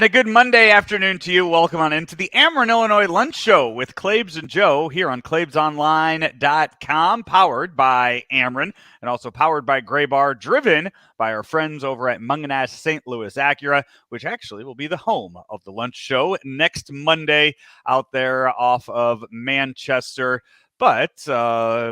And a good Monday afternoon to you. Welcome on into the Ameren, Illinois Lunch Show with Claibs and Joe here on claibsonline.com, powered by Ameren and also powered by Gray Bar, driven by our friends over at Munganast St. Louis Acura, which actually will be the home of the Lunch Show next Monday out there off of Manchester. But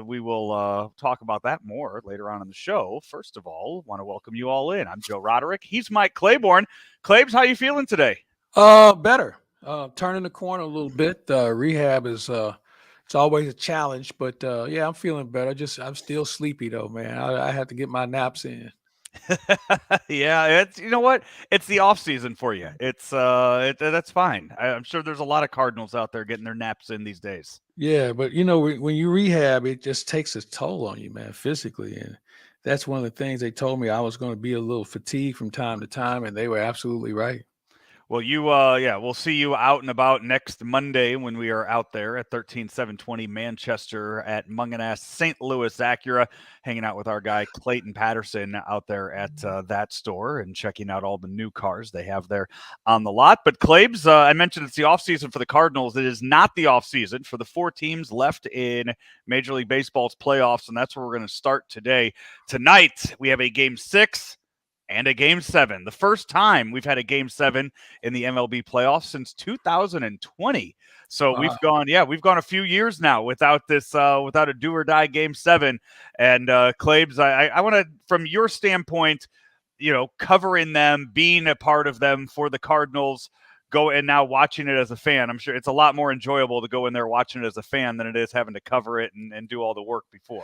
we will talk about that more later on in the show. First of all, want to welcome you all in. I'm Joe Roderick. He's Mike Claiborne. Claibs, how you feeling today? Better. Turning the corner a little bit. Rehab is it's always a challenge, but yeah, I'm feeling better. I'm still sleepy though, man. I have to get my naps in. Yeah, it's you know what? It's the off season for you. That's fine. I'm sure there's a lot of Cardinals out there getting their naps in these days. Yeah, but when you rehab, it just takes its toll on you, man, physically, and that's one of the things they told me I was going to be a little fatigued from time to time, and they were absolutely right. Well, we'll see you out and about next Monday when we are out there at 13720 Manchester at Munganast St. Louis Acura, hanging out with our guy Clayton Patterson out there at that store and checking out all the new cars they have there on the lot. But Claibs, I mentioned it's the offseason for the Cardinals. It is not the offseason for the four teams left in Major League Baseball's playoffs, and that's where we're going to start today. Tonight, we have a Game 6 and a Game 7. The first time we've had a Game 7 in the MLB playoffs since 2020. So Wow. we've gone a few years now without this, without a do or die Game 7. And Claibs, I want to, from your standpoint, covering them, being a part of them for the Cardinals, go and now watching it as a fan. I'm sure it's a lot more enjoyable to go in there watching it as a fan than it is having to cover it and do all the work before.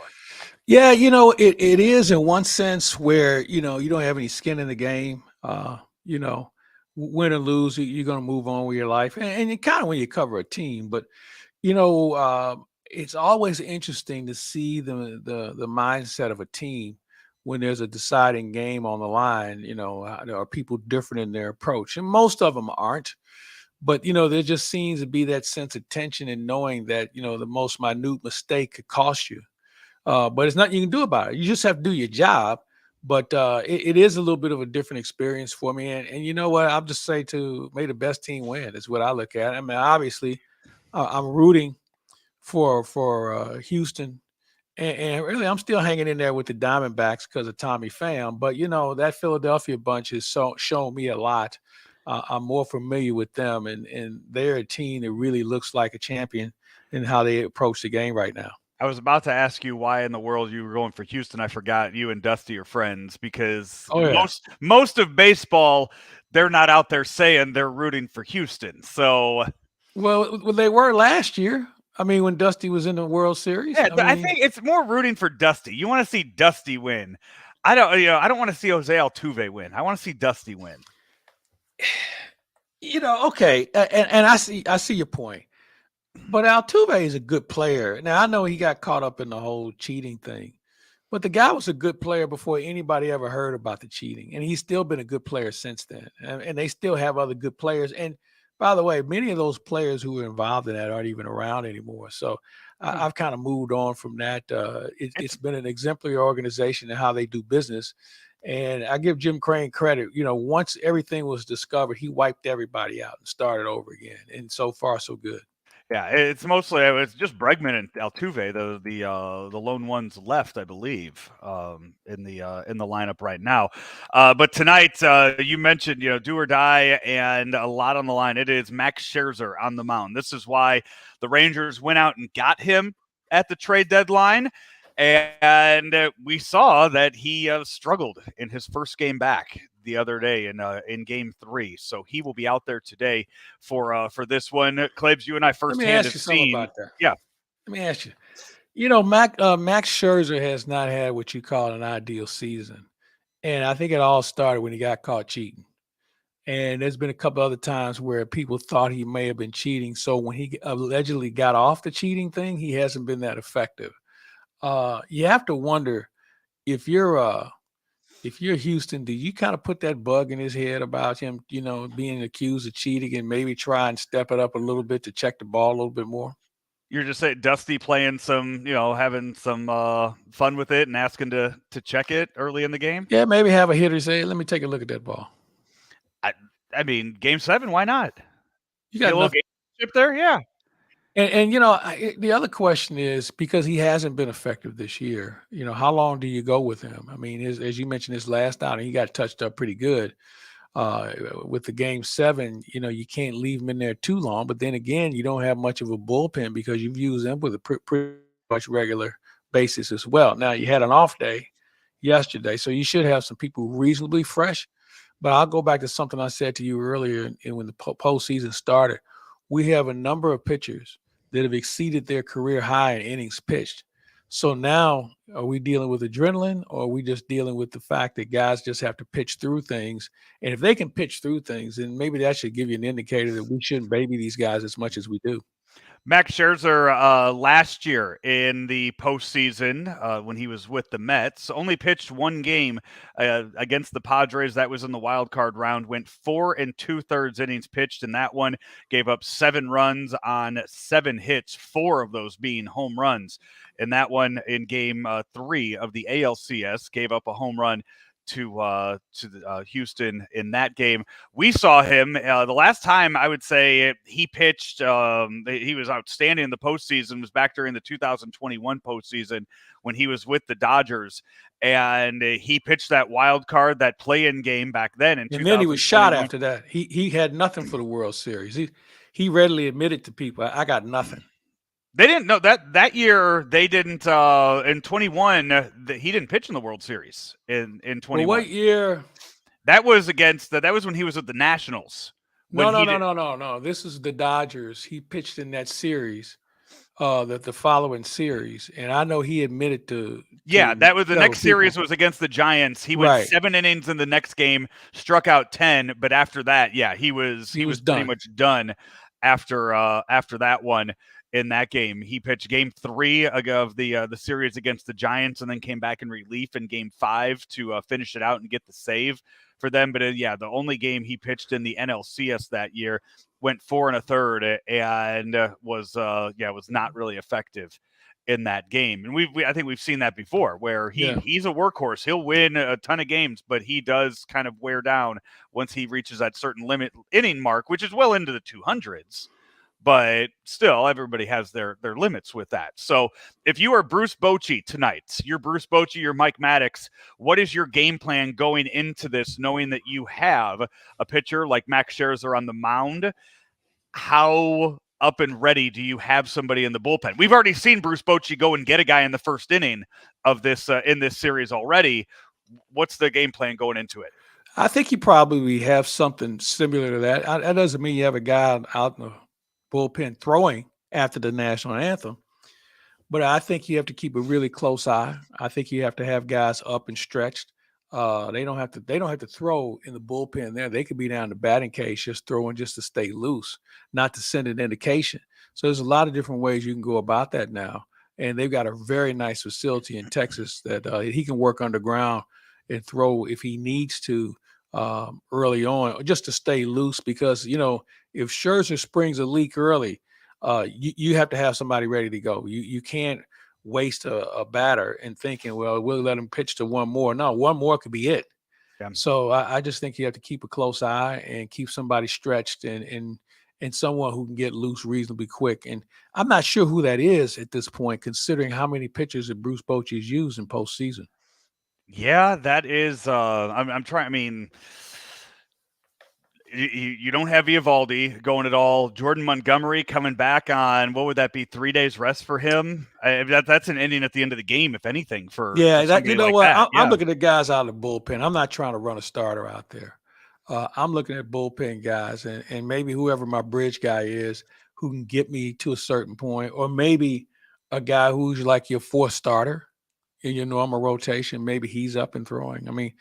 Yeah, it is in one sense where, you don't have any skin in the game. Win or lose, you're going to move on with your life. And kind of when you cover a team, but, it's always interesting to see the mindset of a team when there's a deciding game on the line. Are people different in their approach? And most of them aren't. But, there just seems to be that sense of tension and knowing that, the most minute mistake could cost you. But there's nothing you can do about it. You just have to do your job. But it is a little bit of a different experience for me. And you know what? I'll just say may the best team win is what I look at. I mean, obviously, I'm rooting for Houston. And really, I'm still hanging in there with the Diamondbacks because of Tommy Pham. But, that Philadelphia bunch has shown me a lot. I'm more familiar with them. And they're a team that really looks like a champion in how they approach the game right now. I was about to ask you why in the world you were going for Houston. I forgot you and Dusty are friends because most of baseball, they're not out there saying they're rooting for Houston. So, well, they were last year. I mean, when Dusty was in the World Series. Yeah, I think it's more rooting for Dusty. You want to see Dusty win. I don't want to see Jose Altuve win. I want to see Dusty win. Okay, and I see your point. But Altuve is a good player. Now, I know he got caught up in the whole cheating thing, but the guy was a good player before anybody ever heard about the cheating. And he's still been a good player since then. And they still have other good players. And by the way, many of those players who were involved in that aren't even around anymore. So I've kind of moved on from that. It's been an exemplary organization in how they do business. And I give Jim Crane credit. Once everything was discovered, he wiped everybody out and started over again. And so far, so good. Yeah, it's just Bregman and Altuve, the lone ones left, I believe, in the lineup right now. But tonight, you mentioned do or die, and a lot on the line. It is Max Scherzer on the mound. This is why the Rangers went out and got him at the trade deadline, and we saw that he struggled in his first game back the other day in Game 3, so he will be out there today for this one. Claibs, you and I firsthand have seen. About that. Yeah, let me ask you. Max Scherzer has not had what you call an ideal season, and I think it all started when he got caught cheating. And there's been a couple other times where people thought he may have been cheating. So when he allegedly got off the cheating thing, he hasn't been that effective. You have to wonder if you're Houston, do you kind of put that bug in his head about him, being accused of cheating and maybe try and step it up a little bit to check the ball a little bit more? You're just saying Dusty playing some, having some fun with it and asking to check it early in the game? Yeah, maybe have a hitter say, let me take a look at that ball. I mean, Game 7, why not? You Get got a little nothing. game there, yeah. And the other question is, because he hasn't been effective this year, how long do you go with him? I mean, as you mentioned, his last outing, he got touched up pretty good. With the Game 7, you can't leave him in there too long. But then again, you don't have much of a bullpen because you've used him with a pretty much regular basis as well. Now, you had an off day yesterday, so you should have some people reasonably fresh. But I'll go back to something I said to you earlier, and when the postseason started, we have a number of pitchers that have exceeded their career high in innings pitched. So now, are we dealing with adrenaline, or are we just dealing with the fact that guys just have to pitch through things? And if they can pitch through things, then maybe that should give you an indicator that we shouldn't baby these guys as much as we do. Max Scherzer last year in the postseason when he was with the Mets only pitched one game against the Padres. That was in the wild card round. Went 4 2/3 innings pitched in that one. Gave up 7 runs on 7 hits, 4 of those being home runs. In that one, in Game 3 of the ALCS, gave up a home run to Houston in that game. We saw him the last time I would say he pitched. He was outstanding in the postseason. Was back during the 2021 postseason when he was with the Dodgers, and he pitched that wild card, that play-in game back then. And then he was shot after that. He had nothing for the World Series. He readily admitted to people, I got nothing. They didn't know that year. They didn't in 21. He didn't pitch in the World Series in 21. Well, what year? That was that was when he was with the Nationals. No. This is the Dodgers. He pitched in that series, the following series, and I know he admitted to. Yeah, that was the next series was against the Giants. He went 7 innings in the next game, struck out 10, but after that, yeah, he was pretty much done after that one. In that game, he pitched Game 3 of the series against the Giants, and then came back in relief in Game 5 to finish it out and get the save for them. But the only game he pitched in the NLCS that year, went 4 1/3 and was not really effective in that game. And I think we've seen that before, where he's a workhorse. He'll win a ton of games, but he does kind of wear down once he reaches that certain limit inning mark, which is well into the 200s. But still, everybody has their limits with that. So if you are Bruce Bochy tonight, you're Bruce Bochy, you're Mike Maddox, what is your game plan going into this, knowing that you have a pitcher like Max Scherzer on the mound? How up and ready do you have somebody in the bullpen? We've already seen Bruce Bochy go and get a guy in the first inning of this in this series already. What's the game plan going into it? I think you probably have something similar to that. That doesn't mean you have a guy out in the bullpen throwing after the national anthem, but I think you have to keep a really close eye. I think you have to have guys up and stretched. They don't have to throw in the bullpen there. They could be down the batting cage just throwing just to stay loose, not to send an indication. So there's a lot of different ways you can go about that now. And they've got a very nice facility in Texas that he can work underground and throw if he needs to early on, just to stay loose. Because if Scherzer springs a leak early, you have to have somebody ready to go. You can't waste a batter and thinking, well, we'll let him pitch to one more. No, one more could be it. Yeah. So I just think you have to keep a close eye and keep somebody stretched and someone who can get loose reasonably quick. And I'm not sure who that is at this point, considering how many pitchers that Bruce Bochy's used in postseason. Yeah, that is. I'm trying. I mean, you don't have Eovaldi going at all. Jordan Montgomery coming back on, what would that be, 3 days rest for him? That's an inning at the end of the game, if anything. For I'm looking at guys out of the bullpen. I'm not trying to run a starter out there. I'm looking at bullpen guys, and maybe whoever my bridge guy is who can get me to a certain point, or maybe a guy who's like your fourth starter in your normal rotation. Maybe he's up and throwing. I mean,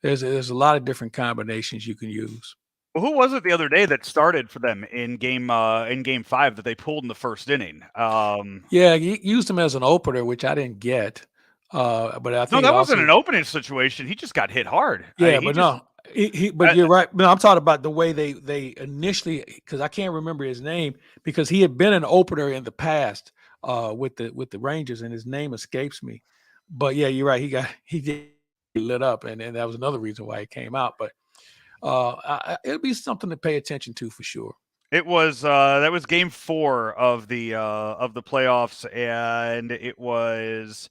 there's a lot of different combinations you can use. Well, who was it the other day that started for them in game 5 that they pulled in the first inning? Yeah, he used him as an opener, which I didn't get. But I think that wasn't an opening situation. He just got hit hard. Yeah, but you're right. No, I'm talking about the way they initially, because I can't remember his name, because he had been an opener in the past with the Rangers, and his name escapes me. But yeah, you're right. He did lit up, and that was another reason why he came out. But It'll be something to pay attention to for sure. It was that was game 4 of the playoffs, and it was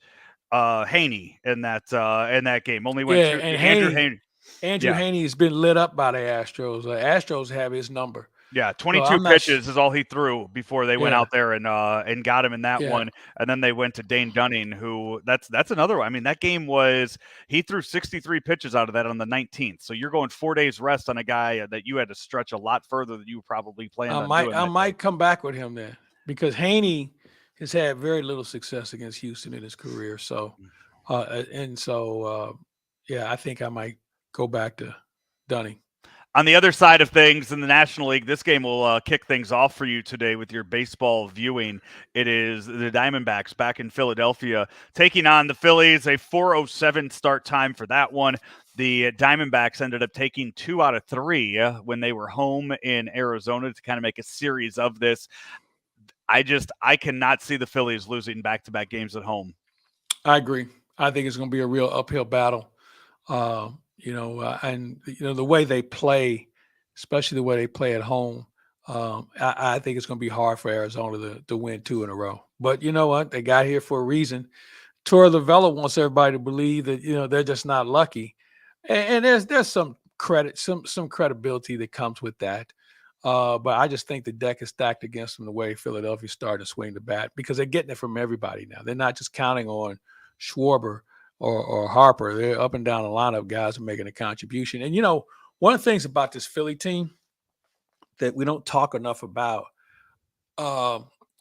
Haney in that game. Only went Yeah, two. and Andrew Haney. Andrew Yeah. Haney has been lit up by the Astros. The Astros have his number. Yeah, So 22 I'm not. pitches is all he threw before they went Yeah, out there and got him in that yeah. one, and then they went to Dane Dunning, who that's another one. I mean, that game was he threw 63 pitches out of that on the 19th. So you're going 4 days rest on a guy that you had to stretch a lot further than you probably planned on doing. I That might day. come back with him then because Haney has had very little success against Houston in his career. So, yeah, I think I might go back to Dunning. On the other side of things in the National League, this game will kick things off for you today with your baseball viewing. It is the Diamondbacks back in Philadelphia taking on the Phillies, a 4:07 start time for that one. The Diamondbacks ended up taking 2 out of 3 when they were home in Arizona to kind of make a series of this. I cannot see the Phillies losing back-to-back games at home. I agree. I think it's going to be a real uphill battle. The way they play, especially the way they play at home, I think it's going to be hard for Arizona to win 2 in a row. But you know what? They got here for a reason. Torey Lovullo wants everybody to believe that they're just not lucky, and there's some credit, some credibility that comes with that. But I just think the deck is stacked against them the way Philadelphia's starting to swing the bat because they're getting it from everybody now. They're not just counting on Schwarber or Harper. They're up and down the lineup guys are making a contribution. And, one of the things about this Philly team that we don't talk enough about,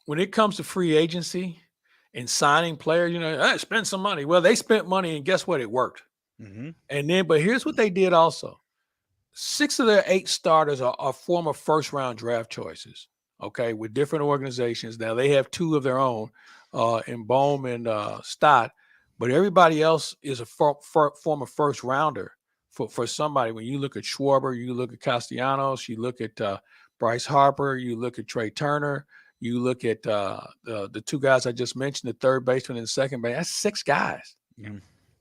when it comes to free agency and signing players, spend some money. Well, they spent money and guess what? It worked. Mm-hmm. And then, but here's what they did also. 6 of their 8 starters are former first-round draft choices, okay, with different organizations. Now, they have 2 of their own in Bohm and Stott, but everybody else is a former first-rounder for somebody. When you look at Schwarber, you look at Castellanos, you look at Bryce Harper, you look at Trey Turner, you look at the 2 guys I just mentioned, the third baseman and the second baseman. That's 6 guys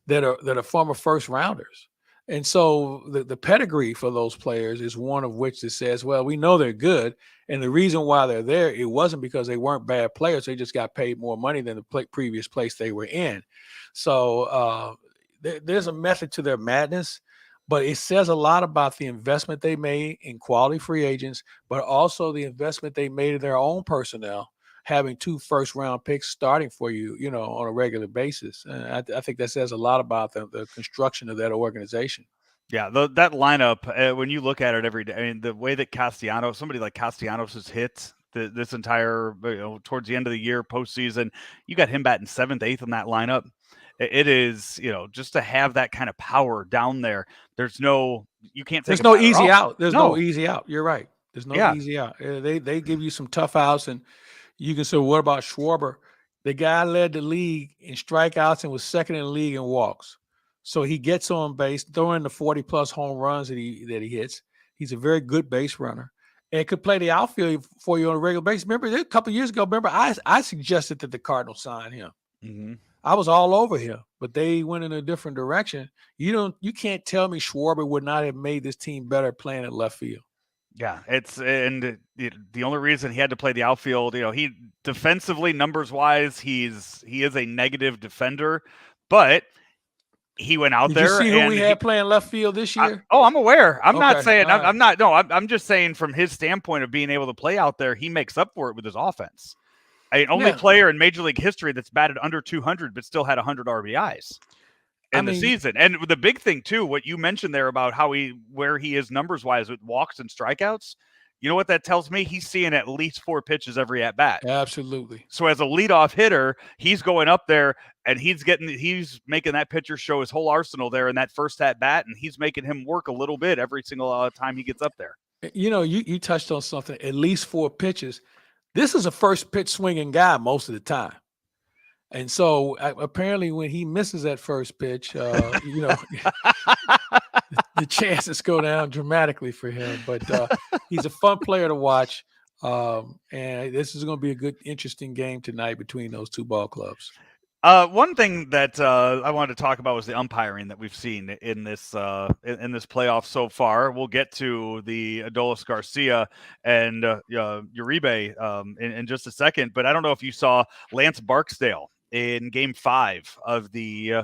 that are former first-rounders. And so the pedigree for those players is one of which that says, well, we know they're good. And the reason why they're there, it wasn't because they weren't bad players. They just got paid more money than the previous place they were in. So there's a method to their madness, but it says a lot about the investment they made in quality free agents, but also the investment they made in their own personnel, having 2 first-round picks starting for you, on a regular basis. And I think that says a lot about the construction of that organization. Yeah, that lineup, when you look at it every day, I mean, the way that somebody like Castellanos has hit this entire, towards the end of the year, postseason, you got him batting 7th, 8th in that lineup. It is, just to have that kind of power down there. You can't take. There's no easy out. There's no easy out. You're right. There's no easy out. They give you some tough outs, and you can say, what about Schwarber? The guy led the league in strikeouts and was second in the league in walks. So he gets on base, throwing the 40-plus home runs that he hits. He's a very good base runner and could play the outfield for you on a regular basis. Remember, a couple of years ago, I suggested that the Cardinals sign him. Mm-hmm. I was all over him, but they went in a different direction. You can't tell me Schwarber would not have made this team better playing at left field. Yeah, the only reason he had to play the outfield, he defensively, numbers wise, he is a negative defender, but he went out there. Did you see who we had playing left field this year? I'm aware. I'm not saying right. I'm not. No, I'm just saying from his standpoint of being able to play out there, he makes up for it with his offense. Only player in Major League history that's batted under 200 but still had 100 RBIs in the season. And the big thing too, what you mentioned there about where he is numbers wise with walks and strikeouts, you know what that tells me? He's seeing at least 4 pitches every at bat. Absolutely. So as a leadoff hitter, he's going up there and he's making that pitcher show his whole arsenal there in that first at bat, and he's making him work a little bit every single time he gets up there. You touched on something. At least 4 pitches. This is a first pitch swinging guy most of the time. And so apparently when he misses that first pitch, the chances go down dramatically for him. But he's a fun player to watch. And this is going to be a good, interesting game tonight between those 2 ball clubs. One thing that I wanted to talk about was the umpiring that we've seen in this playoff so far. We'll get to the Adolis Garcia and Uribe in just a second, but I don't know if you saw Lance Barksdale in Game 5 of the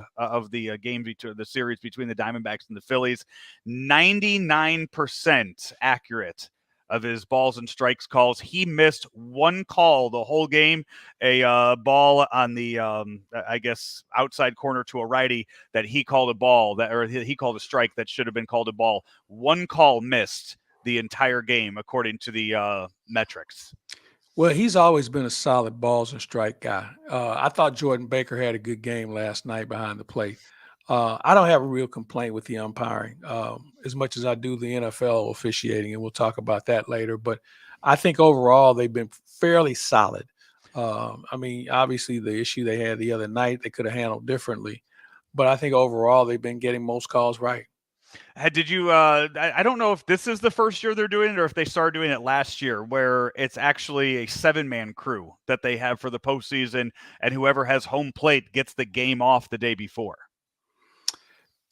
game between the series between the Diamondbacks and the Phillies. 99% accurate of his balls and strikes calls. He missed one call the whole game, a ball on the I guess outside corner to a righty that he called a ball or he called a strike that should have been called a ball. One call missed the entire game according to the metrics. Well, he's always been a solid balls and strike guy. I thought Jordan Baker had a good game last night behind the plate. I don't have a real complaint with the umpiring as much as I do the NFL officiating, and we'll talk about that later. But I think overall they've been fairly solid. I mean, obviously the issue they had the other night they could have handled differently, but I think overall they've been getting most calls right. Did you? I don't know if this is the first year they're doing it or if they started doing it last year, where it's actually a 7-man crew that they have for the postseason, and whoever has home plate gets the game off the day before.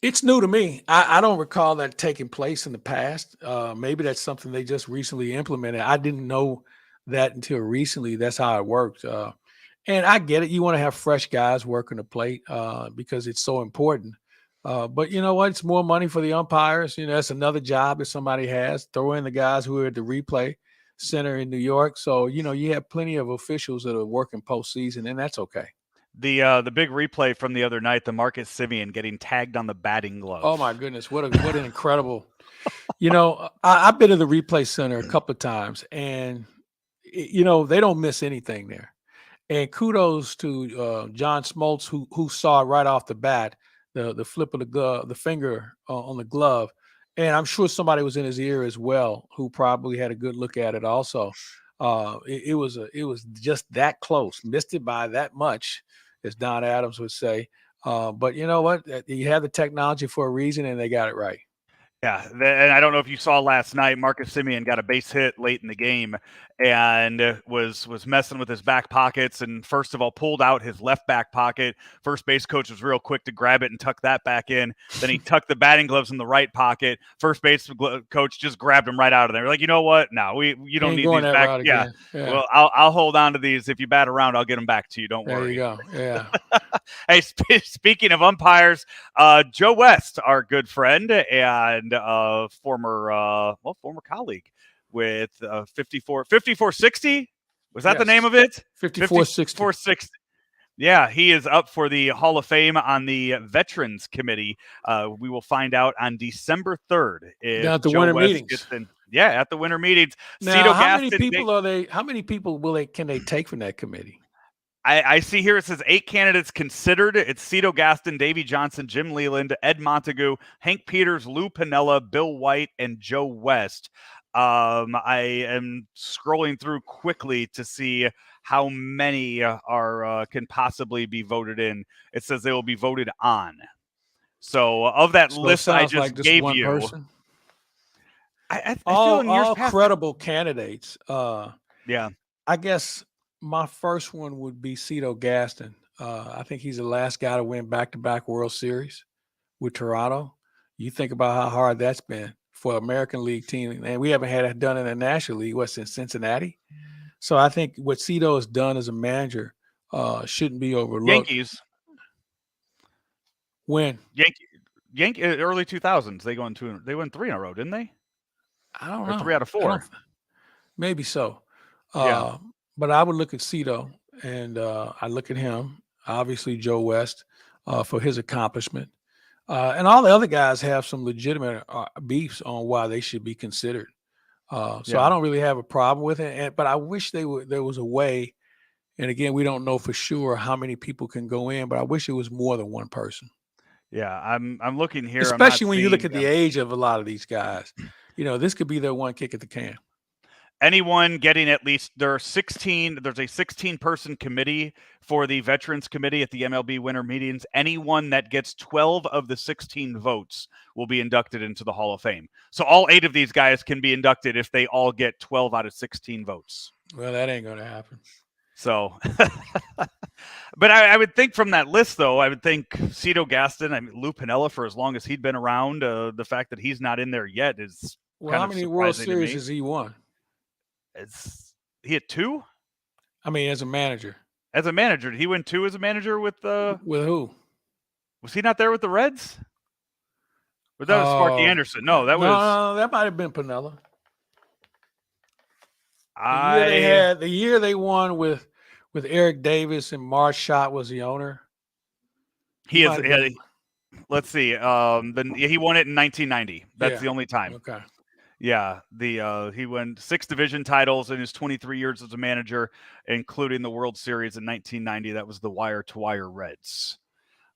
It's new to me. I don't recall that taking place in the past. Maybe that's something they just recently implemented. I didn't know that until recently. That's how it worked. And I get it. You want to have fresh guys working the plate because it's so important. But you know what? It's more money for the umpires. You know, that's another job that somebody has. Throw in the guys who are at the replay center in New York. So, you know, you have plenty of officials that are working postseason, and that's okay. The big replay from the other night, the Marcus Semien getting tagged on the batting glove. Oh my goodness, what an incredible! You know, I've been to the replay center a couple of times, and you know they don't miss anything there. And kudos to John Smoltz who saw right off the bat the flip of the glove, the finger on the glove, and I'm sure somebody was in his ear as well who probably had a good look at it also. It was just that close, missed it by that much, as Don Adams would say. But you know what? You have the technology for a reason, and they got it right. Yeah, and I don't know if you saw last night, Marcus Semien got a base hit late in the game and was messing with his back pockets, and first of all pulled out his left back pocket. First base coach was real quick to grab it and tuck that back in. Then he tucked the batting gloves in the right pocket. First base coach just grabbed him right out of there. Like, you know what? No, you don't need these back. Yeah. Well, I'll hold on to these. If you bat around, I'll get them back to you. Don't worry. There you go. Yeah. Hey, speaking of umpires, Joe West, our good friend and former colleague with 5460. Was that the name of it? 5460. Yeah, he is up for the Hall of Fame on the Veterans Committee. We will find out on December 3rd if at the Joe winter West meetings. gets in. Yeah, at the winter meetings. Now, how many people can they take from that committee? I see here it says 8 candidates considered. It's Cito Gaston, Davey Johnson, Jim Leland, Ed Montague, Hank Peters, Lou Piniella, Bill White, and Joe West. I am scrolling through quickly to see how many can possibly be voted in. It says they will be voted on. So of that list I just like gave one you, person. I all, feel in years all past, credible candidates. Yeah. I guess my first one would be Cito Gaston. I think he's the last guy to win back-to-back World Series with Toronto. You think about how hard that's been for an American League team, and we haven't had it done in the National League since Cincinnati. So I think what Cito has done as a manager shouldn't be overlooked. Yankees. When? Yankee early 2000s. They won 3 in a row, didn't they? I don't know. 3 out of 4. Maybe so. Yeah. But I would look at Cito, and I look at him, obviously Joe West, for his accomplishment. And all the other guys have some legitimate beefs on why they should be considered. I don't really have a problem with it. But I wish there was a way, and again, we don't know for sure how many people can go in, but I wish it was more than one person. Yeah, I'm looking here. Especially when you look at the age of a lot of these guys. You know, this could be their one kick at the can. Anyone getting at least there's a 16-person committee for the Veterans Committee at the MLB winter meetings. Anyone that gets 12 of the 16 votes will be inducted into the Hall of Fame. So all 8 of these guys can be inducted if they all get 12 out of 16 votes. Well, that ain't going to happen. So, but I would think from that list, though, I would think Cito Gaston, I mean, Lou Piniella, for as long as he'd been around, the fact that he's not in there yet is Well, kind how of many World surprising to Series me. has he won? He had 2? I mean, as a manager. As a manager, did he win 2 as a manager with With who? Was he not there with the Reds? Or that was Sparky Anderson? No, that was no, that might have been Piniella. I. The year they won with Eric Davis and Marshott was the owner. He is. Let's see. Then he won it in 1990. That's the only time. Okay. Yeah, he won 6 division titles in his 23 years as a manager, including the World Series in 1990. That was the wire-to-wire Reds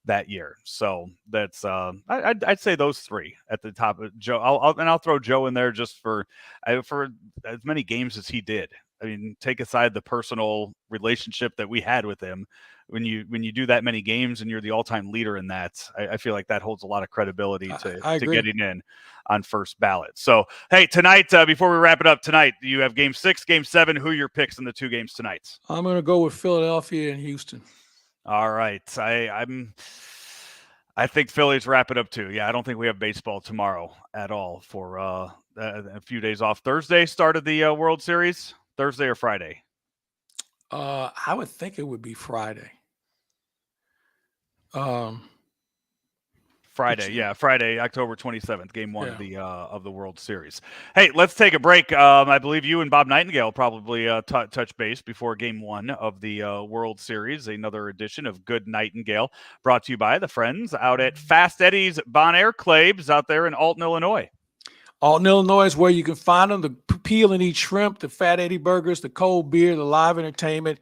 that year. So that's I'd say those 3 at the top of Joe. I'll throw Joe in there just for as many games as he did. I mean, take aside the personal relationship that we had with him. When you do that many games and you're the all-time leader in that, I feel like that holds a lot of credibility to getting in on first ballot. So, hey, tonight, before we wrap it up tonight, you have game 6, game 7. Who are your picks in the 2 games tonight? I'm going to go with Philadelphia and Houston. All right. I think Phillies wrap it up too. Yeah, I don't think we have baseball tomorrow at all for a few days off. Thursday started the World Series. Thursday or Friday? I would think it would be Friday. Friday, Friday, October 27th, game 1 of the World Series. Hey, let's take a break. I believe you and Bob Nightingale probably touch base before game 1 of the World Series. Another edition of Good Nightingale, brought to you by the friends out at Fast Eddie's Bon Air Claibs out there in Alton, Illinois. Alton, Illinois is where you can find them. The peel and eat shrimp, the Fat Eddie burgers, the cold beer, the live entertainment.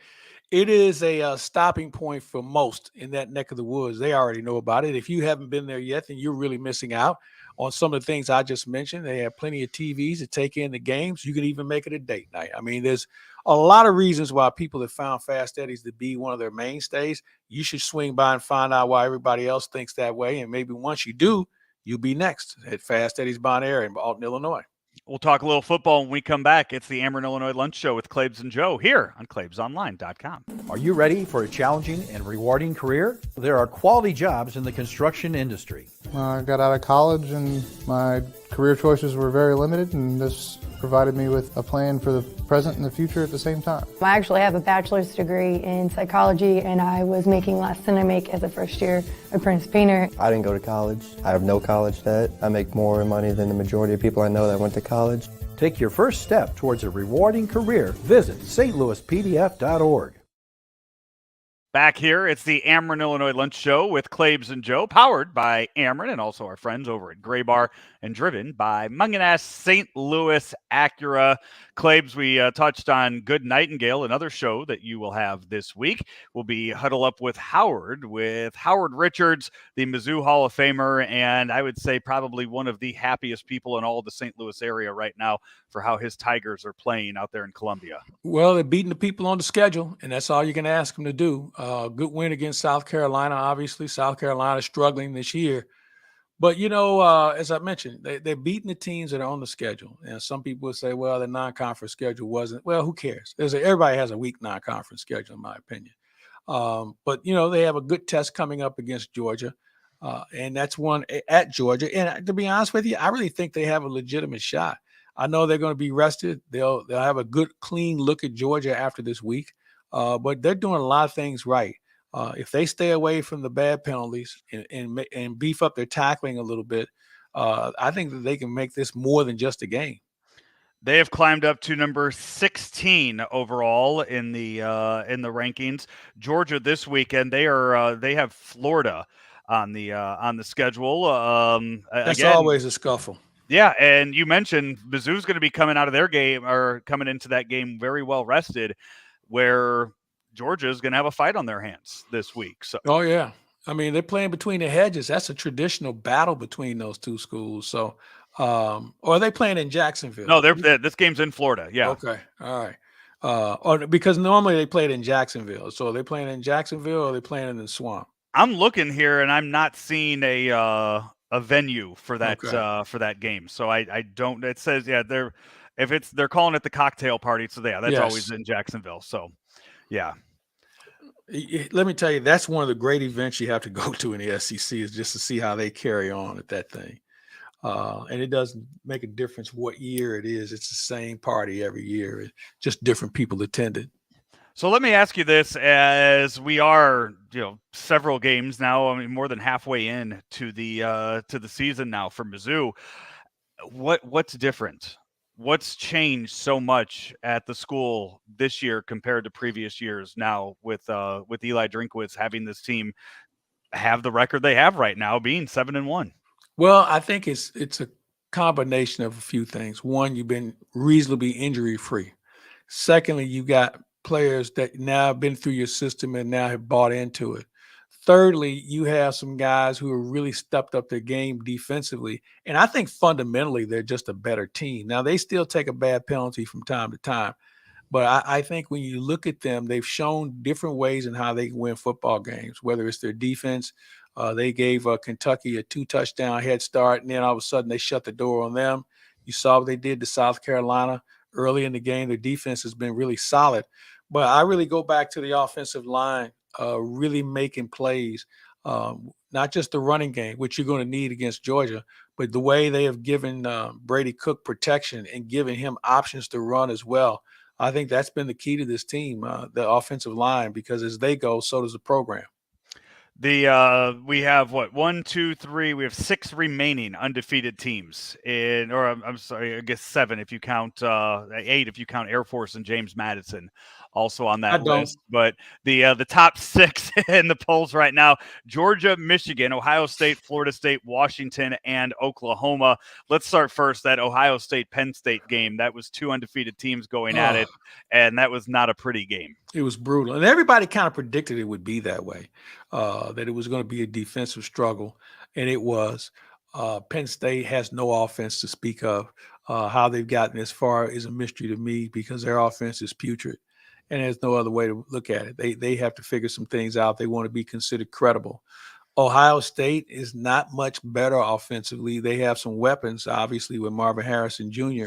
It is a stopping point for most in that neck of the woods. They already know about it. If you haven't been there yet, then you're really missing out on some of the things I just mentioned. They have plenty of TVs to take in the games. You can even make it a date night. I mean, there's a lot of reasons why people have found Fast Eddie's to be one of their mainstays. You should swing by and find out why everybody else thinks that way. And maybe once you do, you'll be next at Fast Eddie's Bon Air in Alton, Illinois. We'll talk a little football when we come back. It's the Ameren, Illinois Lunch Show with Claibs and Joe here on ClaibsOnline.com. Are you ready for a challenging and rewarding career? There are quality jobs in the construction industry. I got out of college and my career choices were very limited, and this provided me with a plan for the present and the future at the same time. I actually have a bachelor's degree in psychology, and I was making less than I make as a first-year apprentice painter. I didn't go to college. I have no college debt. I make more money than the majority of people I know that went to college. Take your first step towards a rewarding career. Visit stlouispdf.org. Back here, it's the Ameren, Illinois Lunch Show with Claibs and Joe, powered by Ameren and also our friends over at Gray Bar, and driven by Munganess St. Louis Acura. Claibs, we touched on Good Nightingale, another show that you will have this week. We'll be Huddle Up with Howard Richards, the Mizzou Hall of Famer, and I would say probably one of the happiest people in all of the St. Louis area right now for how his Tigers are playing out there in Columbia. Well, they're beating the people on the schedule, and that's all you can ask them to do. Good win against South Carolina, obviously. South Carolina struggling this year. But, as I mentioned, they're beating the teams that are on the schedule. And some people would say, well, the non-conference schedule wasn't. Well, who cares? Everybody has a weak non-conference schedule, in my opinion. But, they have a good test coming up against Georgia. And that's one at Georgia. And to be honest with you, I really think they have a legitimate shot. I know they're going to be rested. They'll have a good, clean look at Georgia after this week. But they're doing a lot of things right. If they stay away from the bad penalties and beef up their tackling a little bit, I think that they can make this more than just a game. They have climbed up to number 16 overall in the rankings. Georgia this weekend, they have Florida on the schedule. That's again, always a scuffle. Yeah, and you mentioned Mizzou's going to be coming out of their game or coming into that game very well rested, where Georgia is going to have a fight on their hands this week. So, oh yeah, I mean they're playing between the hedges. That's a traditional battle between those two schools. So, or are they playing in Jacksonville? No, this game's in Florida. Yeah. Okay. All right. Or because normally they played in Jacksonville. So are they playing in Jacksonville or are they playing in the Swamp? I'm looking here and I'm not seeing a venue for that game. So I don't. It says they're calling it the cocktail party. So that's always in Jacksonville. So. Yeah. Let me tell you, that's one of the great events you have to go to in the SEC is just to see how they carry on at that thing. And it doesn't make a difference what year it is. It's the same party every year. Just different people attended. So let me ask you this, as we are, several games now, I mean, more than halfway in to the season now for Mizzou. What's different? What's changed so much at the school this year compared to previous years now with Eli Drinkwitz having this team have the record they have right now, being 7-1? Well, I think it's a combination of a few things. One, you've been reasonably injury free. Secondly, you got players that now have been through your system and now have bought into it. Thirdly, you have some guys who have really stepped up their game defensively. And I think fundamentally they're just a better team. Now, they still take a bad penalty from time to time. But I think when you look at them, they've shown different ways in how they can win football games, whether it's their defense. They gave Kentucky a 2-touchdown head start, and then all of a sudden they shut the door on them. You saw what they did to South Carolina early in the game. Their defense has been really solid. But I really go back to the offensive line really making plays, not just the running game, which you're going to need against Georgia, but the way they have given Brady Cook protection and given him options to run as well. I think that's been the key to this team, the offensive line, because as they go, so does the program. We have one, two, three. We have 6 remaining undefeated teams I'm sorry, I guess 7 if you count 8 if you count Air Force and James Madison also on that list. But the top 6 in the polls right now: Georgia, Michigan, Ohio State, Florida State, Washington, and Oklahoma. Let's start first. That Ohio State Penn State game, that was 2 undefeated teams going at it, and that was not a pretty game. It was brutal, and everybody kind of predicted it would be that way, that it was going to be a defensive struggle, and it was. Penn State has no offense to speak of. How they've gotten as far is a mystery to me because their offense is putrid, and there's no other way to look at it. They have to figure some things out. They want to be considered credible. Ohio State is not much better offensively. They have some weapons, obviously, with Marvin Harrison Jr.,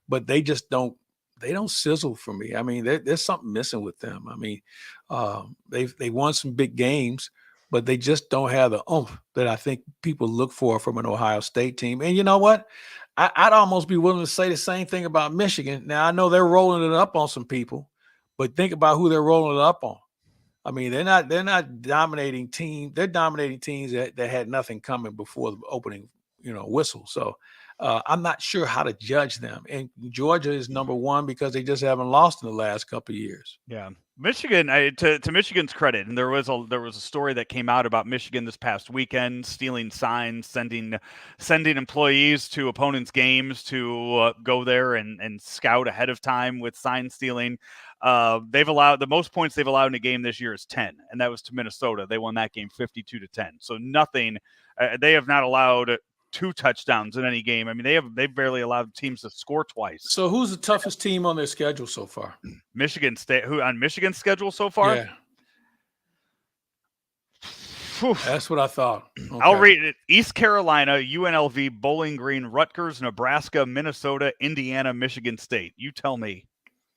but they just don't. They don't sizzle for me. I mean, there's something missing with them. I mean, they won some big games, but they just don't have the oomph that I think people look for from an Ohio State team. And you know what? I'd almost be willing to say the same thing about Michigan. Now, I know they're rolling it up on some people, but think about who they're rolling it up on. I mean, they're not dominating teams. They're dominating teams that had nothing coming before the opening, whistle. So I'm not sure how to judge them. And Georgia is number 1 because they just haven't lost in the last couple of years. Yeah. Michigan, to Michigan's credit, and there was a story that came out about Michigan this past weekend stealing signs, sending employees to opponents' games to go there and scout ahead of time with sign stealing. They've allowed the most points they've allowed in a game this year is 10, and that was to Minnesota. They won that game 52-10. So nothing. They have not allowed 2 touchdowns in any game. I mean, they've barely allowed teams to score twice. So who's the toughest team on their schedule so far? Michigan State. Who on Michigan's schedule so far? Yeah. That's what I thought. Okay. I'll read it. East Carolina, UNLV, Bowling Green, Rutgers, Nebraska, Minnesota, Indiana, Michigan State. You tell me.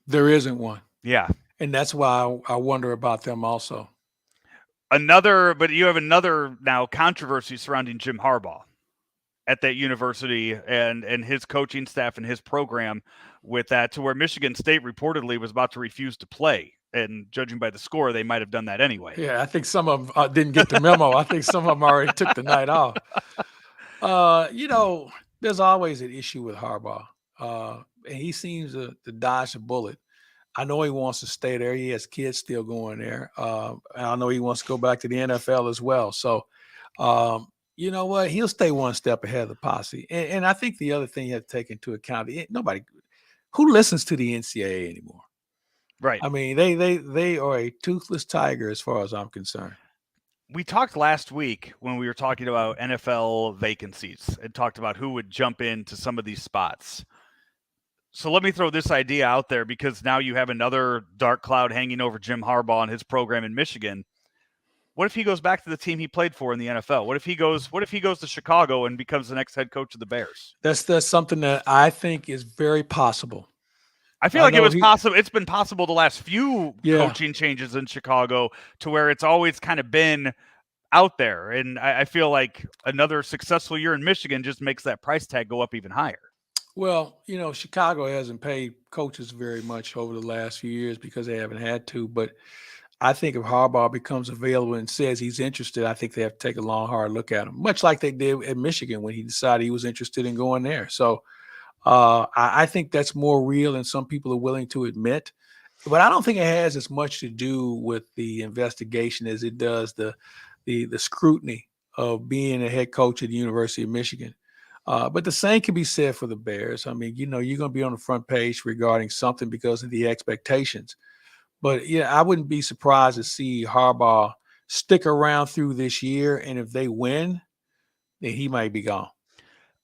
There isn't one. Yeah. And that's why I wonder about them also. But you have another now controversy surrounding Jim Harbaugh at that university and his coaching staff and his program with that, to where Michigan State reportedly was about to refuse to play. And judging by the score, they might have done that anyway. Yeah, I think some of them didn't get the memo. I think some of them already took the night off. There's always an issue with Harbaugh. And he seems to dodge a bullet. I know he wants to stay there. He has kids still going there. And I know he wants to go back to the NFL as well. So, you know what? He'll stay one step ahead of the posse. And I think the other thing you have to take into account, who listens to the NCAA anymore? Right. I mean, they are a toothless tiger as far as I'm concerned. We talked last week when we were talking about NFL vacancies and talked about who would jump into some of these spots. So let me throw this idea out there, because now you have another dark cloud hanging over Jim Harbaugh and his program in Michigan. What if he goes back to the team he played for in the NFL? What if he goes to Chicago and becomes the next head coach of the Bears? That's something that I think is very possible. I feel like it was possible. It's been possible the last few coaching changes in Chicago to where it's always kind of been out there. And I feel like another successful year in Michigan just makes that price tag go up even higher. Well, Chicago hasn't paid coaches very much over the last few years because they haven't had to. But I think if Harbaugh becomes available and says he's interested, I think they have to take a long, hard look at him, much like they did at Michigan when he decided he was interested in going there. So I think that's more real than some people are willing to admit. But I don't think it has as much to do with the investigation as it does the scrutiny of being a head coach at the University of Michigan. But the same can be said for the Bears. I mean, you're going to be on the front page regarding something because of the expectations. But yeah, I wouldn't be surprised to see Harbaugh stick around through this year. And if they win, then he might be gone.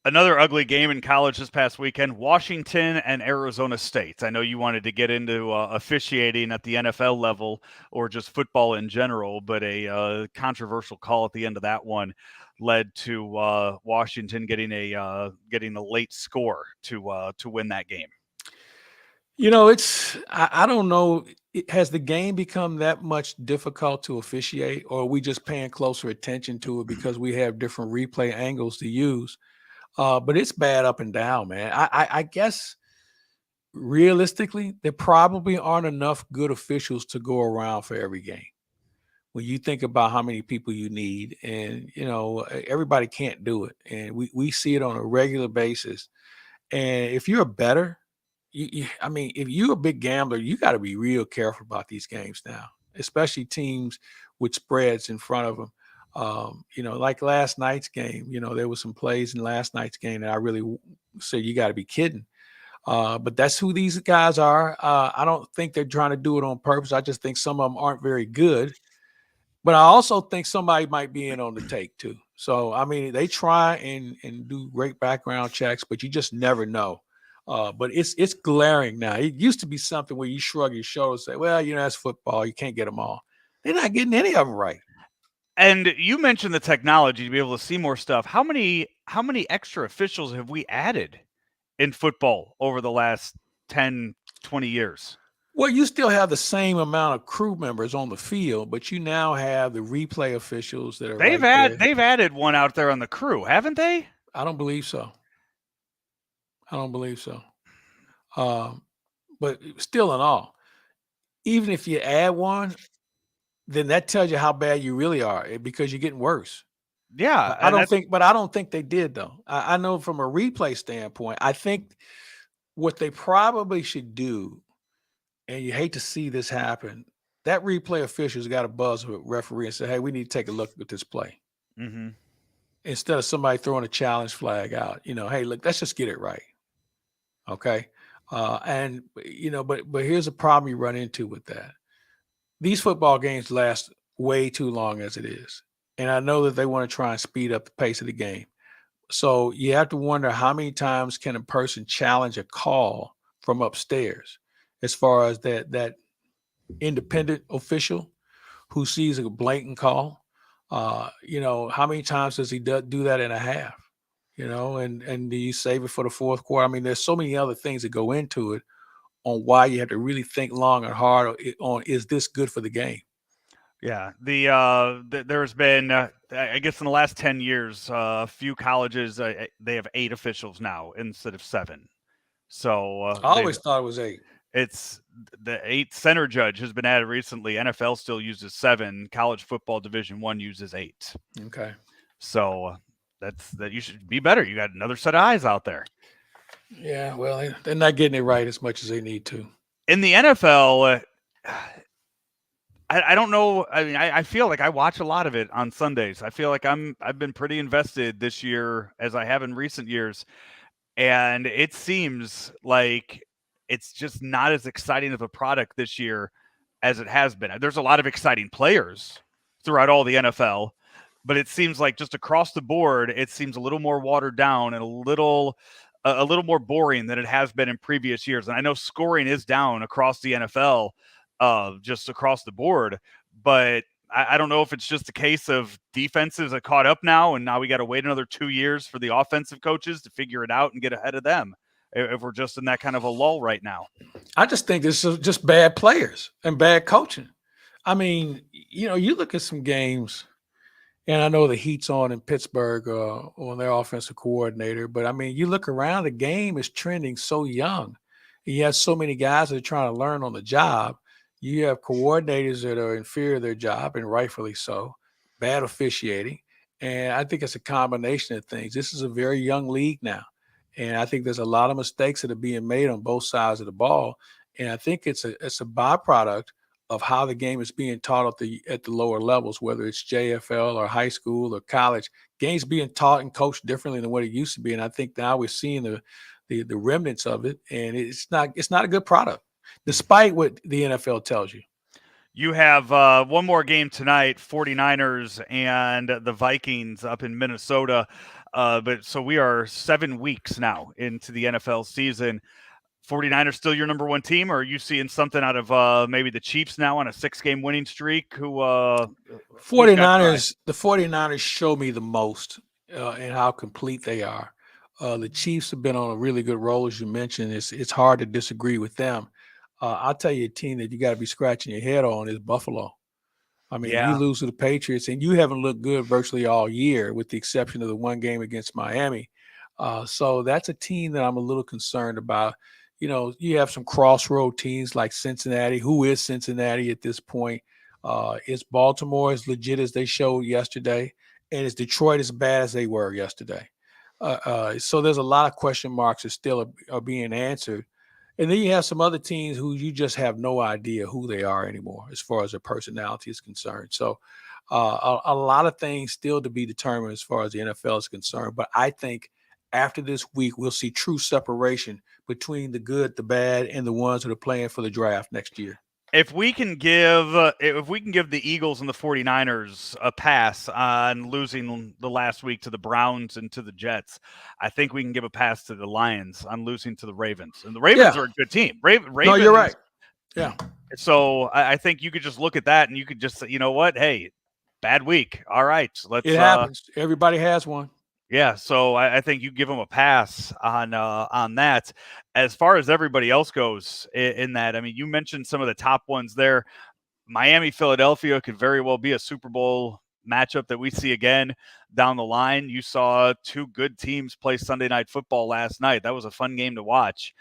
Another ugly game in college this past weekend, Washington and Arizona State. I know you wanted to get into officiating at the NFL level or just football in general, but a controversial call at the end of that one led to Washington getting a late score to win that game. I don't know. Has the game become that much difficult to officiate, or are we just paying closer attention to it because we have different replay angles to use? But it's bad up and down, man. I guess realistically, there probably aren't enough good officials to go around for every game. When you think about how many people you need, and everybody can't do it, and we see it on a regular basis. And if you're a bettor, if you're a big gambler, you got to be real careful about these games now, especially teams with spreads in front of them. Like last night's game, there was some plays in last night's game that I really said, you got to be kidding. But that's who these guys are. I don't think they're trying to do it on purpose. I just think some of them aren't very good. But I also think somebody might be in on the take too. So, they try and do great background checks, but you just never know. But it's glaring now. It used to be something where you shrug your shoulders and say, well, that's football. You can't get them all. They're not getting any of them right. And you mentioned the technology to be able to see more stuff. How many extra officials have we added in football over the last 10, 20 years? Well, you still have the same amount of crew members on the field, but you now have the replay officials that are they've added one out there on the crew, haven't they? I don't believe so. But still in all, even if you add one, then that tells you how bad you really are because you're getting worse. Yeah. I don't think they did though. I know from a replay standpoint, I think what they probably should do, and you hate to see this happen, that replay official's got to buzz with referee and say, hey, we need to take a look at this play. Mm-hmm. Instead of somebody throwing a challenge flag out, hey, look, let's just get it right. Okay. But here's a problem you run into with that. These football games last way too long as it is. And I know that they want to try and speed up the pace of the game. So you have to wonder how many times can a person challenge a call from upstairs as far as that independent official who sees a blatant call. How many times does he do that in a half? And do you save it for the fourth quarter? There's so many other things that go into it on why you have to really think long and hard on, is this good for the game? Yeah, there's been, I guess in the last 10 years, a few colleges, they have 8 officials now instead of 7. So I always thought it was 8. It's the 8th center judge has been added recently. NFL still uses 7. College football Division I uses 8. Okay. So that you should be better. You got another set of eyes out there. Yeah, well, they're not getting it right as much as they need to. In the NFL, I don't know. I feel like I watch a lot of it on Sundays. I feel like I've been pretty invested this year as I have in recent years. And it seems like it's just not as exciting of a product this year as it has been. There's a lot of exciting players throughout all the NFL, but it seems like just across the board, it seems a little more watered down and a little more boring than it has been in previous years. And I know scoring is down across the NFL, just across the board, but I don't know if it's just a case of defenses are caught up now, and now we got to wait another 2 years for the offensive coaches to figure it out and get ahead of them. if we're just in that kind of a lull right now. I just think this is just bad players and bad coaching. I mean, you look at some games, and I know the heat's on in Pittsburgh on their offensive coordinator, but I mean, you look around, the game is trending so young. You have so many guys that are trying to learn on the job. You have coordinators that are inferior to their job, and rightfully so, bad officiating. And I think it's a combination of things. This is a very young league now. And I think there's a lot of mistakes that are being made on both sides of the ball. And I think it's a byproduct of how the game is being taught at the lower levels, whether it's JFL or high school or college. Games being taught and coached differently than what it used to be. And I think now we're seeing the remnants of it. And it's not a good product, despite what the NFL tells you. You have one more game tonight, 49ers and the Vikings up in Minnesota. But so we are 7 weeks now into the NFL season. 49ers still your number one team, or are you seeing something out of maybe the Chiefs now on a 6-game winning streak? The 49ers show me the most and how complete they are. The Chiefs have been on a really good roll, as you mentioned. It's hard to disagree with them. I'll tell you a team that you got to be scratching your head on is Buffalo. I mean, You lose to the Patriots, and you haven't looked good virtually all year, with the exception of the one game against Miami. So that's a team that I'm a little concerned about. You have some crossroad teams like Cincinnati. Who is Cincinnati at this point? Is Baltimore as legit as they showed yesterday? And is Detroit as bad as they were yesterday? So there's a lot of question marks that still are being answered. And then you have some other teams who you just have no idea who they are anymore as far as their personality is concerned. So a lot of things still to be determined as far as the NFL is concerned. But I think after this week, we'll see true separation between the good, the bad, and the ones that are playing for the draft next year. If we can give the Eagles and the 49ers a pass on losing the last week to the Browns and to the Jets, I think we can give a pass to the Lions on losing to the Ravens. And the Ravens are a good team. Ravens, no, you're right. Yeah. So I think you could just look at that and you could just say, you know what? Hey, bad week. All right. It happens. Everybody has one. Yeah, so I think you give them a pass on that. As far as everybody else goes in that, I mean, you mentioned some of the top ones there. Miami, Philadelphia could very well be a Super Bowl matchup that we see again down the line. You saw two good teams play Sunday Night Football last night. That was a fun game to watch.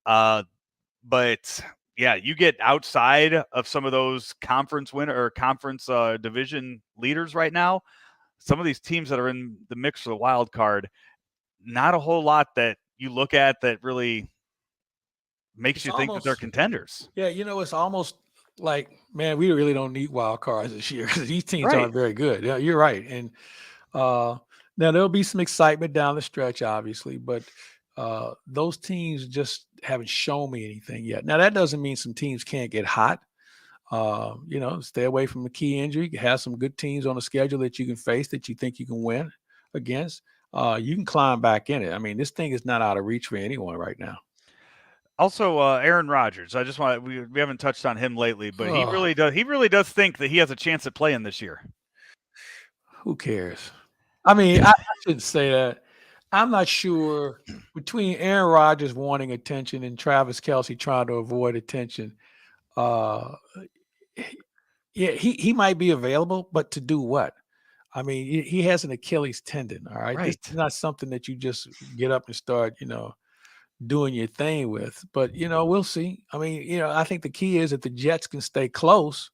But yeah, you get outside of some of those conference division leaders right now. Some of these teams that are in the mix for the wild card, not a whole lot that you look at that really makes you think that they're contenders. Yeah, it's almost like, man, we really don't need wild cards this year because these teams aren't very good. Yeah, you're right. And now there'll be some excitement down the stretch, obviously, but those teams just haven't shown me anything yet. Now, that doesn't mean some teams can't get hot. Stay away from the key injury. You have some good teams on the schedule that you can face that you think you can win against. You can climb back in it. I mean, this thing is not out of reach for anyone right now. Also, Aaron Rodgers. I just want we haven't touched on him lately, but he really does think that he has a chance at playing this year. Who cares? I mean, I shouldn't say that. I'm not sure between Aaron Rodgers wanting attention and Travis Kelce trying to avoid attention. Yeah, he might be available, but to do what? I mean, he has an Achilles tendon. All right. This is not something that you just get up and start, doing your thing with. But we'll see. I mean, I think the key is that the Jets can stay close.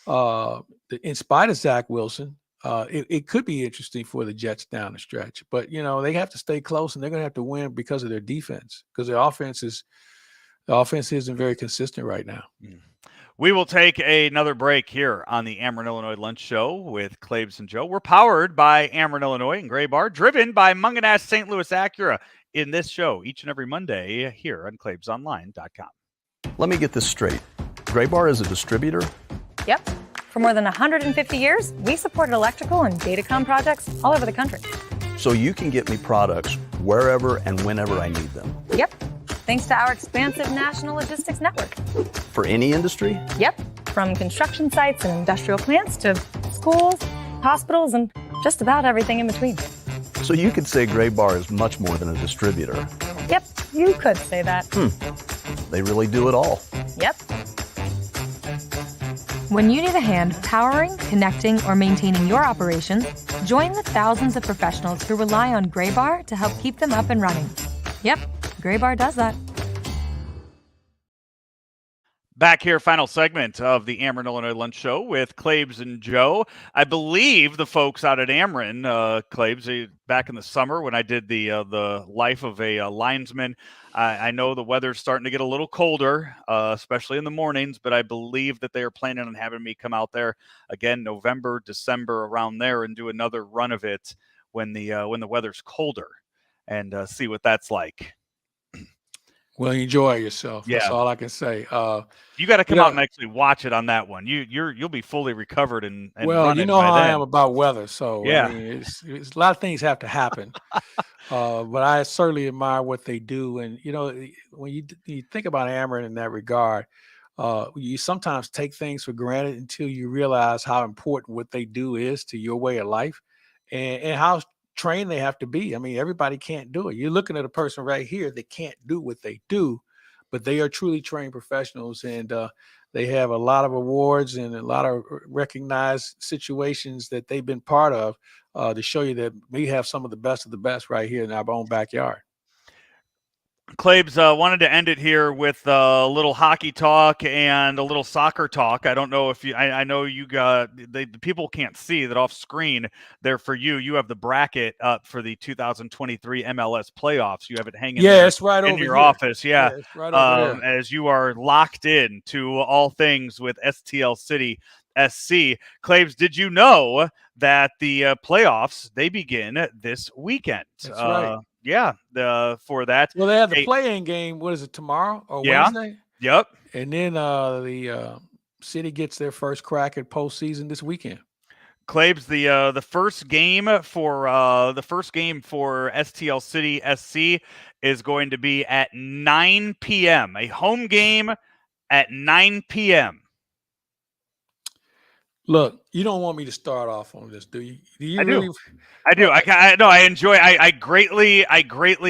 In spite of Zach Wilson, it could be interesting for the Jets down the stretch. But they have to stay close, and they're going to have to win because of their defense, because their offense isn't very consistent right now. We will take another break here on the Ameren, Illinois Lunch Show with Claibs and Joe. We're powered by Ameren, Illinois and Gray Bar, driven by Munganass St. Louis Acura in this show each and every Monday here on ClaibsOnline.com. Let me get this straight. Gray Bar is a distributor? Yep. For more than 150 years, we supported electrical and datacom projects all over the country. So you can get me products wherever and whenever I need them? Yep. Thanks to our expansive national logistics network. For any industry? Yep. From construction sites and industrial plants to schools, hospitals, and just about everything in between. So you could say Gray Bar is much more than a distributor. Yep, you could say that. They really do it all. Yep. When you need a hand powering, connecting, or maintaining your operations, join the thousands of professionals who rely on Graybar to help keep them up and running. Yep, Graybar does that. Back here, final segment of the Ameren, Illinois Lunch Show with Claibs and Joe. I believe the folks out at Ameren, Claibs, back in the summer when I did the life of a linesman, I know the weather's starting to get a little colder, especially in the mornings, but I believe that they are planning on having me come out there again November, December, around there, and do another run of it when the weather's colder, and see what that's like. Well, enjoy yourself. Yeah. That's all I can say. You got to come out and actually watch it on that one. You'll be fully recovered and well, running you know by how then. I am about weather, so Yeah. I mean, it's a lot of things have to happen. But I certainly admire what they do, and when you think about Ameren in that regard, you sometimes take things for granted until you realize how important what they do is to your way of life, and how trained they have to be. I mean, everybody can't do it. You're looking at a person right here that can't do what they do, but they are truly trained professionals, and they have a lot of awards and a lot of recognized situations that they've been part of to show you that we have some of the best right here in our own backyard. Claibs, wanted to end it here with a little hockey talk and a little soccer talk. I don't know if I know you got the people can't see that off screen there for you. You have the bracket up for the 2023 MLS playoffs. You have it hanging there it's right in over your here. office. Yeah, it's right over there. As you are locked in to all things with STL City SC. Claibs, did you know that the playoffs, they begin this weekend? That's right. Yeah, for that. Well, they have the play-in game. What is it, tomorrow or Wednesday? Yep. And then the city gets their first crack at postseason this weekend. Claibs, the first game for STL City SC is going to be at 9 p.m. A home game at 9 p.m. Look, you don't want me to start off on this, do you? Do you I really? do. I do. I enjoy. I greatly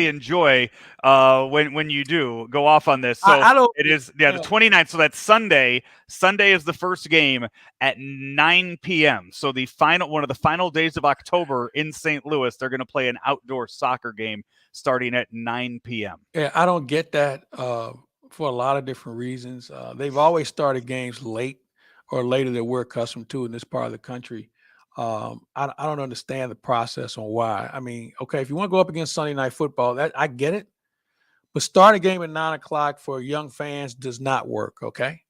enjoy when you do go off on this. So I don't. It is the 29th. So that's Sunday. Sunday is the first game at 9 p.m. So one of the final days of October in St. Louis, they're going to play an outdoor soccer game starting at 9 p.m. Yeah, I don't get that for a lot of different reasons. They've always started games late or later than we're accustomed to in this part of the country. I don't understand the process on why. I mean, okay, if you want to go up against Sunday Night Football, that I get it, but start a game at 9 o'clock for young fans does not work. Okay,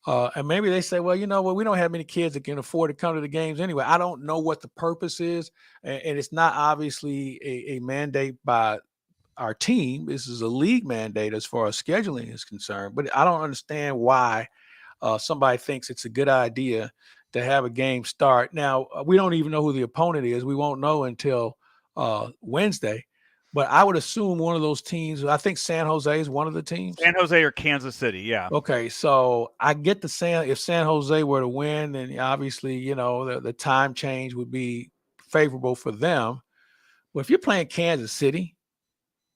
and maybe they say, well, we don't have many kids that can afford to come to the games anyway. I don't know what the purpose is, and it's not obviously a mandate by our team. This is a league mandate as far as scheduling is concerned, but I don't understand why somebody thinks it's a good idea to have a game start. Now, we don't even know who the opponent is. We won't know until Wednesday. But I would assume one of those teams, I think San Jose is one of the teams. San Jose or Kansas City, yeah. Okay, so I get if San Jose were to win, then obviously, the time change would be favorable for them. But if you're playing Kansas City,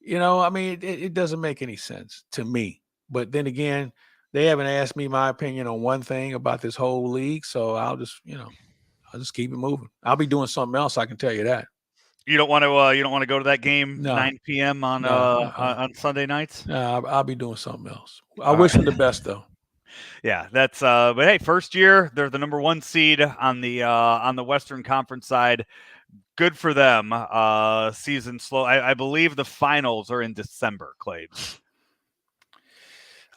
it doesn't make any sense to me. But then again, they haven't asked me my opinion on one thing about this whole league, so I'll just keep it moving. I'll be doing something else, I can tell you that. You don't want to go to that game 9 p.m. on Sunday nights? No, I'll be doing something else. I wish them the best though. Yeah, that's but hey, first year, they're the number 1 seed on the Western Conference side. Good for them. Season slow. I believe the finals are in December, Claibs.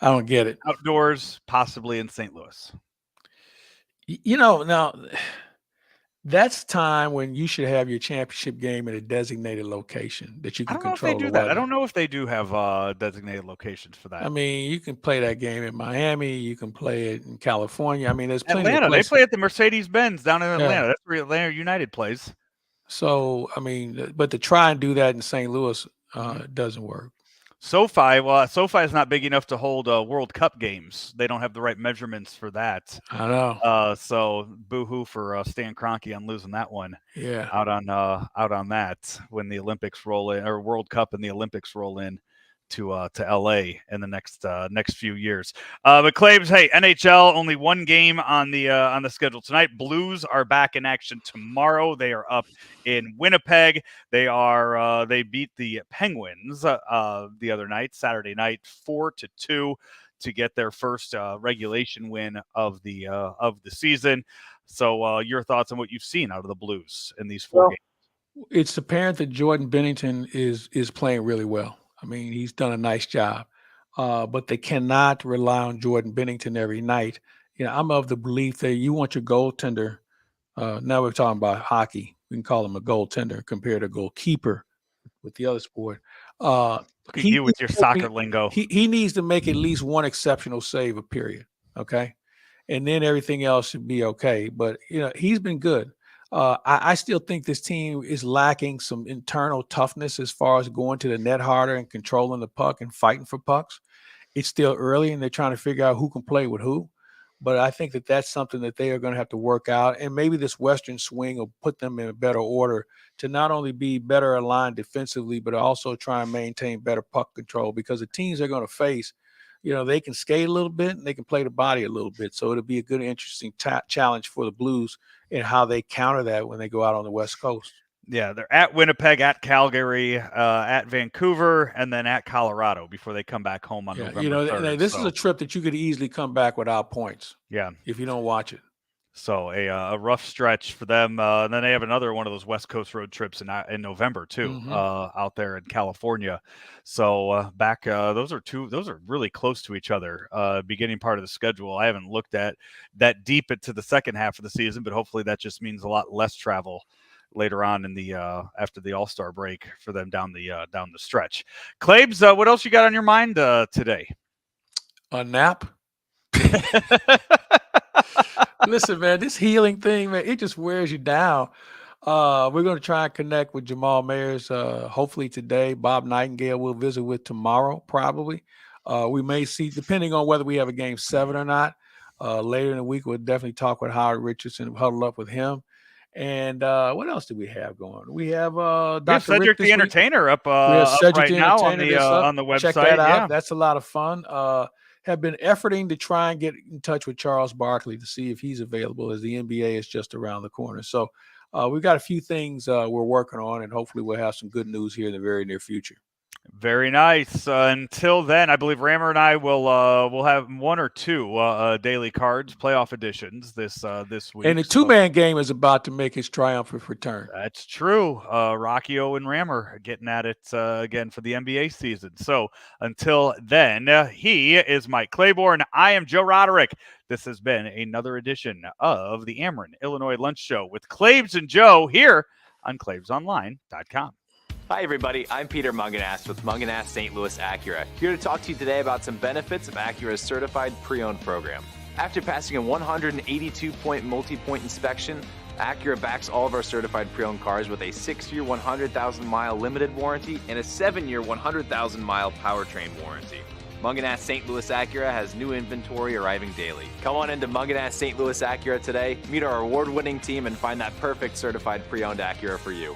I don't get it. Outdoors, possibly in St. Louis. Now that's time when you should have your championship game at a designated location that you can control. I don't know if they do that. I don't know if they do have designated locations for that. I mean, you can play that game in Miami. You can play it in California. I mean, there's plenty Atlanta. of places. They play at the Mercedes-Benz down in Atlanta. That's where Atlanta United plays. So, I mean, but to try and do that in St. Louis doesn't work. SoFi is not big enough to hold World Cup games. They don't have the right measurements for that. I know. So boo-hoo for Stan Kroenke on losing that one. Yeah. Out on that when the Olympics roll in, or World Cup and the Olympics roll in to LA in the next few years. But Claibs, hey, NHL only one game on the schedule tonight. Blues are back in action tomorrow. They are up in Winnipeg. They beat the Penguins the other night, Saturday night, 4-2 to get their first regulation win of the season. So your thoughts on what you've seen out of the Blues in these 4 games? It's apparent that Jordan Bennington is playing really well. I mean, he's done a nice job, but they cannot rely on Jordan Bennington every night. I'm of the belief that you want your goaltender. Now we're talking about hockey. We can call him a goaltender compared to a goalkeeper with the other sport. Look at you with your soccer lingo. He needs to make at least one exceptional save a period, okay? And then everything else should be okay. But, he's been good. I still think this team is lacking some internal toughness as far as going to the net harder and controlling the puck and fighting for pucks. It's still early, and they're trying to figure out who can play with who. But I think that that's something that they are going to have to work out. And maybe this Western swing will put them in a better order to not only be better aligned defensively, but also try and maintain better puck control, because the teams they're going to face, they can skate a little bit and they can play the body a little bit. So it'll be a good, interesting challenge for the Blues and how they counter that when they go out on the West Coast. Yeah, they're at Winnipeg, at Calgary, at Vancouver, and then at Colorado before they come back home on November 3rd. This is a trip that you could easily come back without points. Yeah, if you don't watch it. So a rough stretch for them. And then they have another one of those West Coast road trips in November too, out there in California. So back those are really close to each other. Beginning part of the schedule. I haven't looked at that deep into the second half of the season, but hopefully that just means a lot less travel later on in the after the All-Star break for them down the stretch. Claibs, what else you got on your mind today? A nap. Listen, man, this healing thing, man, it just wears you down. We're going to try and connect with Jamal Mayers hopefully today. Bob Nightingale will visit with tomorrow, probably. We may see, depending on whether we have a Game 7 or not. Later in the week, we'll definitely talk with Howard Richardson, huddle up with him. And what else do we have going? We have Dr. Cedric the Entertainer up right now on the website. Check that out. That's a lot of fun. Have been efforting to try and get in touch with Charles Barkley to see if he's available, as the NBA is just around the corner. So we've got a few things we're working on, and hopefully we'll have some good news here in the very near future. Very nice. Until then, I believe Rammer and I will have 1 or 2 daily cards, playoff editions this week. And the two-man game is about to make his triumphant return. That's true. Rockio and Rammer getting at it again for the NBA season. So until then, he is Mike Claiborne. I am Joe Roderick. This has been another edition of the Ameren Illinois Lunch Show with Claibs and Joe here on ClaibsOnline.com. Hi everybody, I'm Peter Munganast with Munganast St. Louis Acura, here to talk to you today about some benefits of Acura's certified pre-owned program. After passing a 182-point multi-point inspection, Acura backs all of our certified pre-owned cars with a 6-year 100,000-mile limited warranty and a 7-year 100,000-mile powertrain warranty. Munganast St. Louis Acura has new inventory arriving daily. Come on into Munganast St. Louis Acura today, meet our award-winning team, and find that perfect certified pre-owned Acura for you.